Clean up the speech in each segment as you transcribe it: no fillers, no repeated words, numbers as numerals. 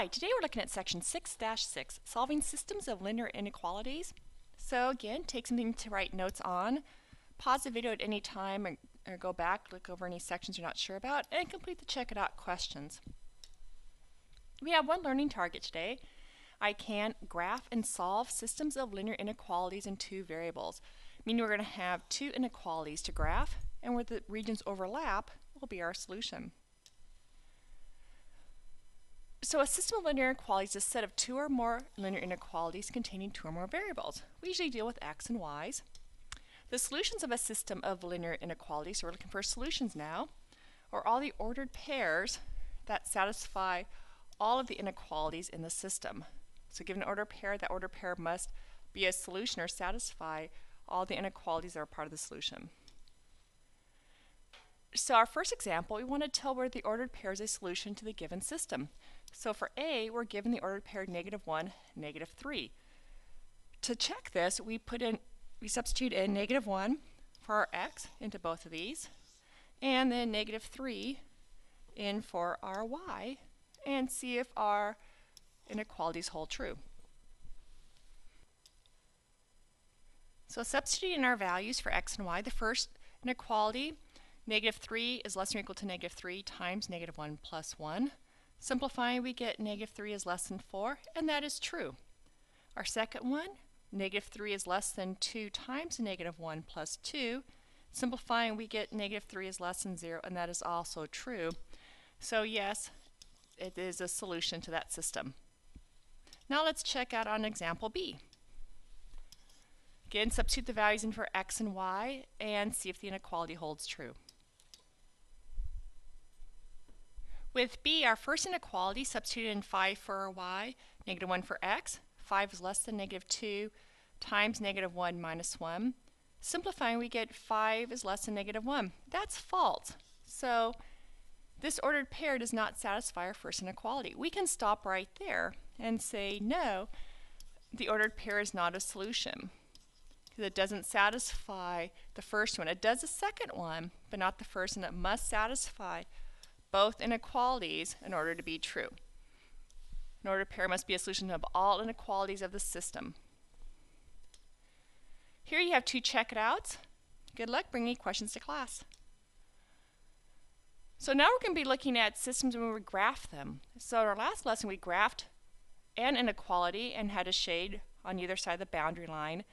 Hi, today we're looking at section 6-6, solving systems of linear inequalities. So again, take something to write notes on, pause the video at any time or go back, look over any sections you're not sure about, and complete the check it out questions. We have one learning target today. I can graph and solve systems of linear inequalities in two variables, meaning we're going to have two inequalities to graph, and where the regions overlap will be our solution. So a system of linear inequalities is a set of two or more linear inequalities containing two or more variables. We usually deal with x and y's. The solutions of a system of linear inequalities, so we're looking for solutions now, are all the ordered pairs that satisfy all of the inequalities in the system. So given an ordered pair, that ordered pair must be a solution or satisfy all the inequalities that are part of the solution. So our first example, we want to tell where the ordered pair is a solution to the given system. So for A, we're given the ordered pair -1, -3. To check this, we substitute in -1 for our x into both of these, and then -3 in for our y, and see if our inequalities hold true. So substituting our values for x and y, the first inequality, -3 is less than or equal to -3 times -1 plus 1. Simplifying, we get -3 is less than 4, and that is true. Our second one, -3 is less than 2 times -1 plus 2. Simplifying, we get -3 is less than 0, and that is also true. So yes, it is a solution to that system. Now let's check out on example B. Again, substitute the values in for x and y and see if the inequality holds true. With B, our first inequality, substituted in 5 for our y, -1 for x. 5 is less than -2 times -1 minus 1. Simplifying, we get 5 is less than -1. That's false. So this ordered pair does not satisfy our first inequality. We can stop right there and say, no, the ordered pair is not a solution, because it doesn't satisfy the first one. It does the second one, but not the first, and it must satisfy both inequalities in order to be true. An ordered pair must be a solution of all inequalities of the system. Here you have two check it outs. Good luck bringing questions to class. So now we're going to be looking at systems when we graph them. So in our last lesson we graphed an inequality and had a shade on either side of the boundary line.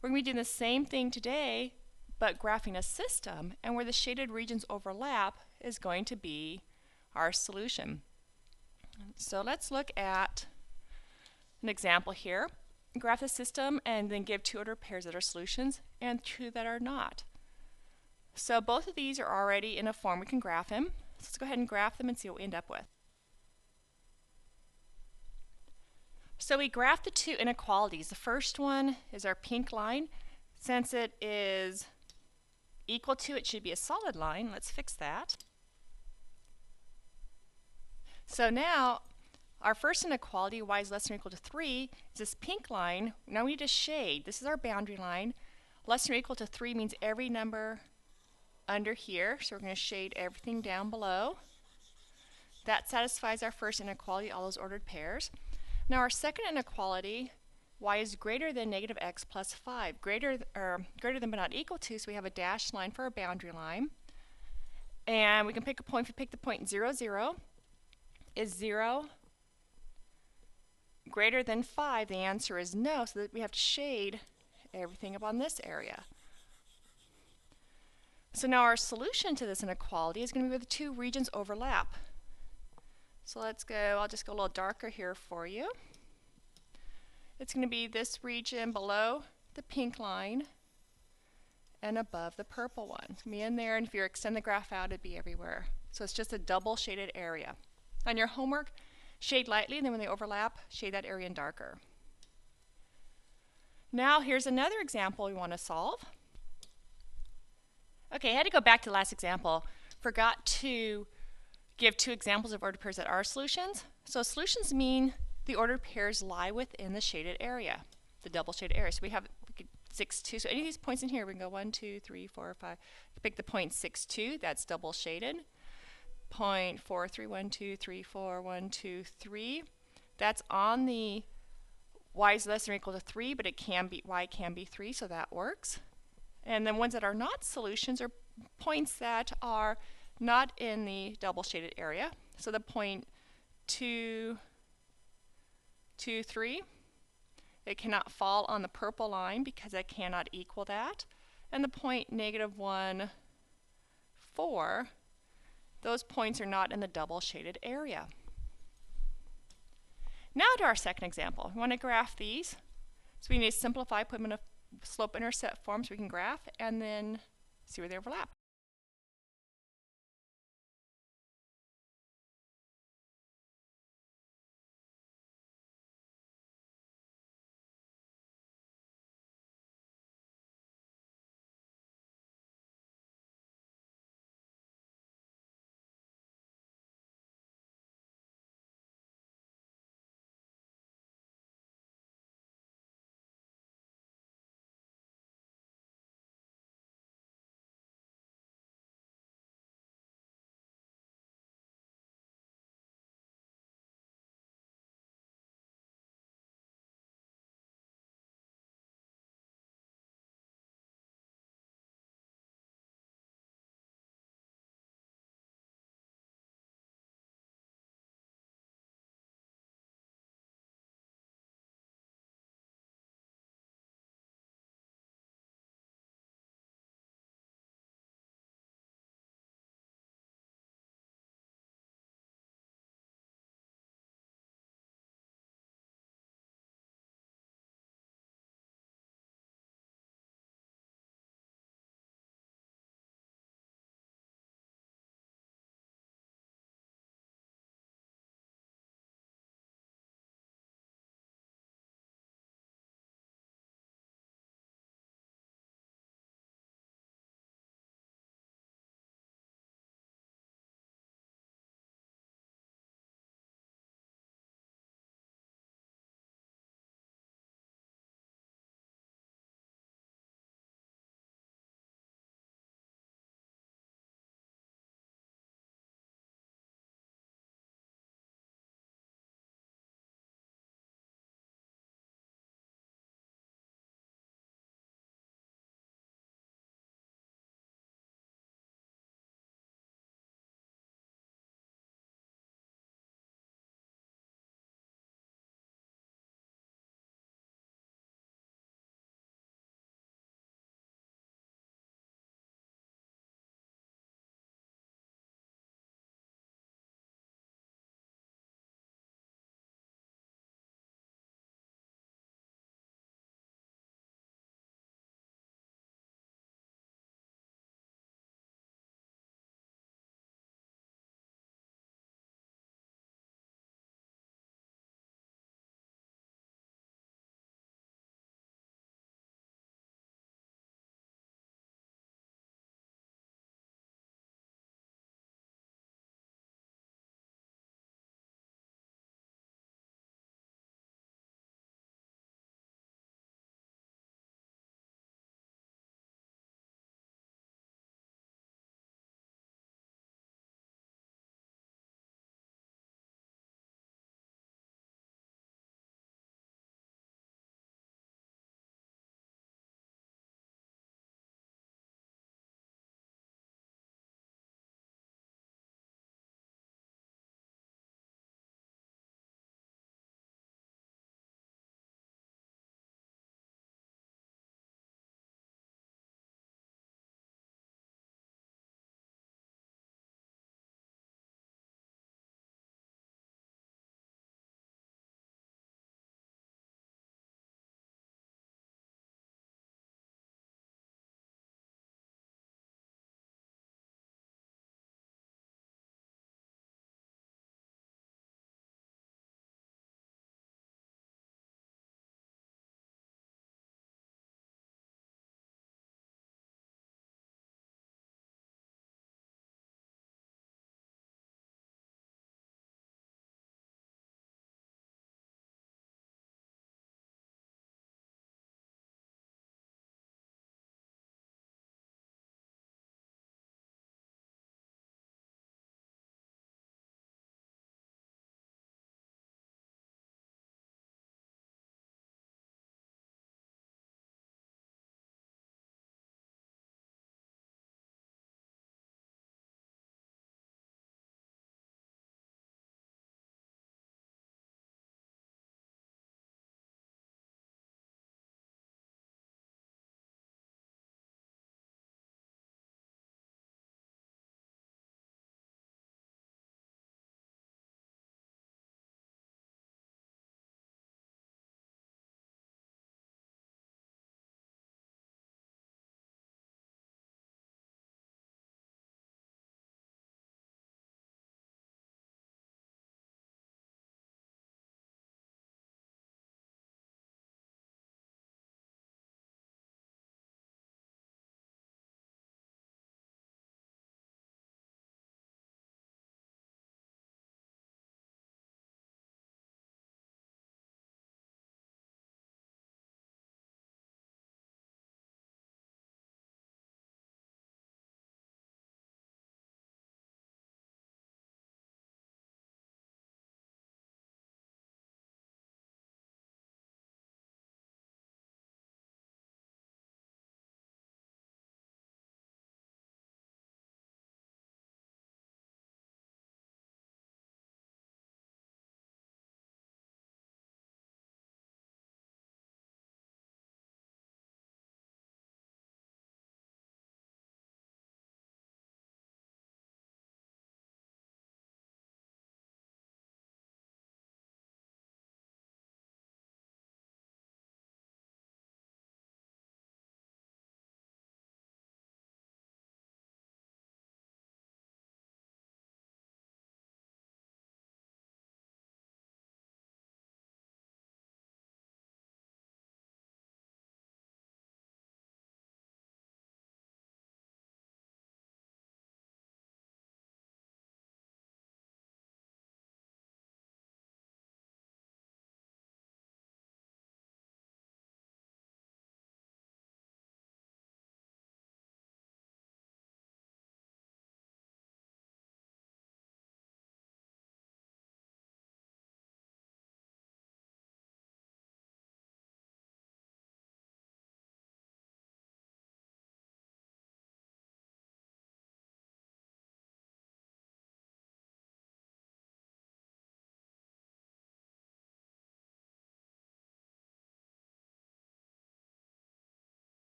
We're going to be doing the same thing today, but graphing a system, and where the shaded regions overlap is going to be our solution. So let's look at an example here. Graph the system and then give two ordered pairs that are solutions and two that are not. So both of these are already in a form we can graph them. So let's go ahead and graph them and see what we end up with. So we graph the two inequalities. The first one is our pink line. Since it is equal to, it should be a solid line. Let's fix that. So now our first inequality, y is less than or equal to 3, is this pink line. Now we need a shade. This is our boundary line. Less than or equal to 3 means every number under here, so we're going to shade everything down below. That satisfies our first inequality, all those ordered pairs. Now our second inequality, y is greater than -x plus 5. Greater than but not equal to, so we have a dashed line for our boundary line. And we can pick a point. If we pick the point 0, 0, is 0 greater than 5? The answer is no, so that we have to shade everything up on this area. So now our solution to this inequality is going to be where the two regions overlap. So let's go, I'll just go a little darker here for you. It's going to be this region below the pink line and above the purple one. It's going to be in there, and if you extend the graph out, it'd be everywhere. So it's just a double shaded area. On your homework, shade lightly, and then when they overlap, shade that area in darker. Now here's another example we want to solve. Okay, I had to go back to the last example. Forgot to give two examples of ordered pairs that are solutions. So solutions mean the ordered pairs lie within the shaded area, the double shaded area. So we have 6, 2. So any of these points in here, we can go 1, 2, 3, 4, 5. Pick the point 6, 2. That's double shaded. Point 4, 3, 1, 2, 3, 4, 1, 2, 3. That's on the y is less than or equal to 3, but it can be y can be 3, so that works. And then ones that are not solutions are points that are not in the double shaded area. So the point 2, 2, 3, it cannot fall on the purple line because it cannot equal that. And the point -1, 4, those points are not in the double shaded area. Now to our second example. We want to graph these. So we need to simplify, put them in a slope-intercept form so we can graph, and then see where they overlap.